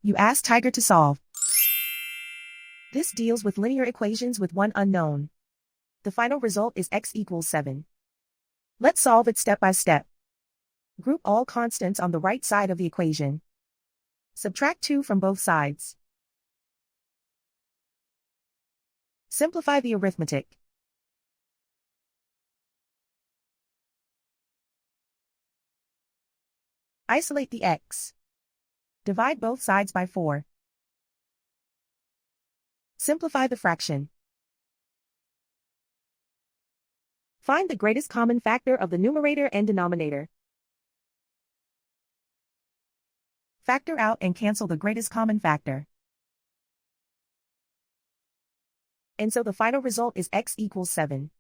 You ask Tiger to solve. This deals with linear equations with one unknown. The final result is x equals 7. Let's solve it step by step. Group all constants on the right side of the equation. Subtract 2 from both sides. Simplify the arithmetic. Isolate the x. Divide both sides by 4. Simplify the fraction. Find the greatest common factor of the numerator and denominator. Factor out and cancel the greatest common factor. And so the final result is x equals 7.